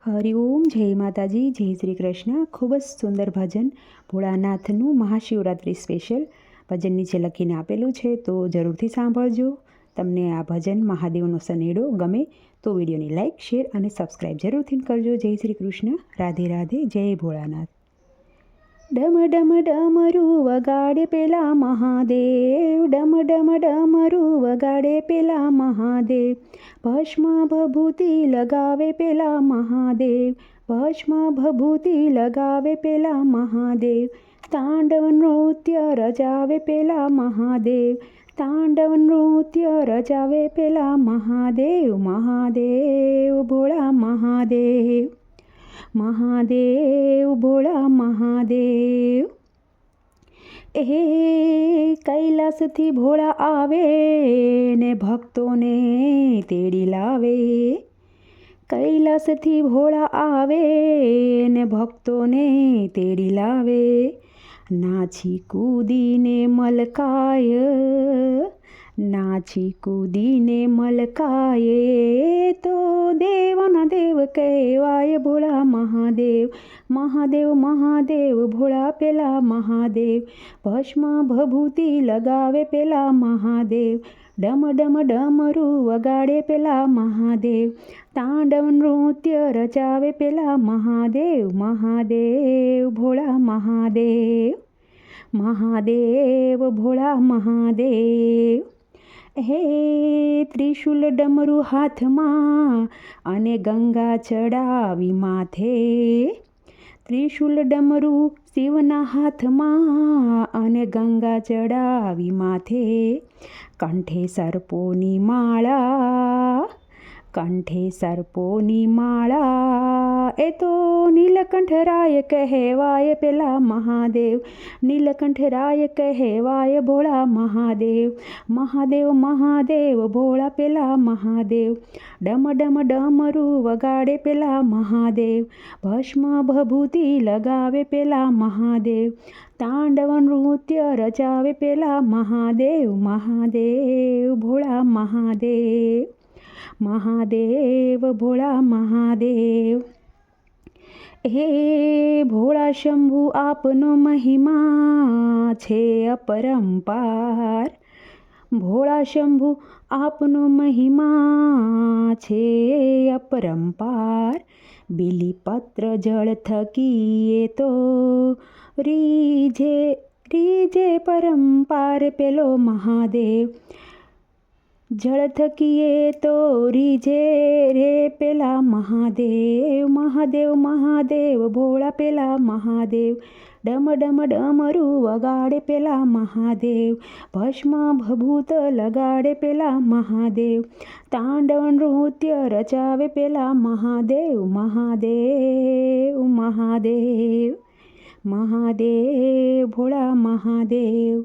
હરિઓમ, જય માતાજી, જય શ્રી કૃષ્ણ. ખૂબ જ સુંદર ભજન ભોળાનાથનું મહાશિવરાત્રિ સ્પેશિયલ ભજન નીચે લખીને આપેલું છે, તો જરૂરથી સાંભળજો. તમને આ ભજન મહાદેવનો સનેડો ગમે તો વિડીયોને લાઇક, શેર અને સબસ્ક્રાઈબ જરૂરથી કરજો. જય શ્રી કૃષ્ણ. રાધે રાધે. જય ભોળાનાથ. ડમ ડમ ડમરું વગાડે પેલા મહાદેવ, ડમ ડમ ડમરું વગાડે પેલા મહાદેવ, ભસ્મ ભભૂતિ લગાવે પેલા મહાદેવ, ભસ્મ ભભૂતિ લગાવે પેલા મહાદેવ, તાંડવ નૃત્ય રચાવે પેલા મહાદેવ, તાંડવ નૃત્ય રચાવે પેલા મહાદેવ, મહાદેવ ભોળા મહાદેવ, મહાદેવ ભોળા મહાદેવ. એ કૈલાસથી ભોળા આવે ને ભક્તોને તેડી લાવે, કૈલાસથી ભોળા આવે ને ભક્તોને તેડી લાવે, નાચી કૂદીને મલકાય, નાચી કૂદીને મલકાય, તો દેવના દેવ કહેવાય ભોળા મહાદેવ, મહાદેવ મહાદેવ ભોળા પેલા મહાદેવ, ભસ્મ ભભૂતિ લગાવે પેલા મહાદેવ, ડમ ડમ ડમરું વગાડે પેલા મહાદેવ, તાંડવ નૃત્ય રચાવે પેલા મહાદેવ, મહાદેવ ભોળા મહાદેવ, મહાદેવ ભોળા મહાદેવ. હે ત્રિશુલ ડમરું હાથમાં અને ગંગા ચડાવી માથે, ત્રિશુલ ડમરું શિવના હાથમાં અને ગંગા ચડાવી માથે, કંઠે સર્પોની માળા, કંઠે સર્પોની માળા, એ તો નીલકંઠરાય કહેવાય પેલા મહાદેવ, નીલકંઠરાય કહેવાય ભોળા મહાદેવ, મહાદેવ મહાદેવ ભોળા પેલા મહાદેવ, ડમ ડમ ડમરું વગાડે પેલા મહાદેવ, ભસ્મ ભભૂતિ લગાવે પેલા મહાદેવ, તાંડવ નૃત્ય રચાવે પેલા મહાદેવ, મહાદેવ ભોળા મહાદેવ, મહાદેવ ભોળા મહાદેવ. હે ભોળા શંભુ આપનો મહિમા છે અપરંપાર, ભોળા શંભુ આપનો મહિમા છે અપરંપાર, બીલીપત્ર જળ થકી એ તો રીજે રીજે પરંપાર પેલો મહાદેવ, જળ થકીએ તો રીજે રે પેલા મહાદેવ, મહાદેવ મહાદેવ ભોળા પેલા મહાદેવ, ડમ ડમ ડમરું વગાડે પેલા મહાદેવ, ભસ્મ ભભૂત લગાડે પેલા મહાદેવ, તાંડવ નૃત્ય રચાવે પેલા મહાદેવ, મહાદેવ મહાદેવ, મહાદેવ ભોળા મહાદેવ.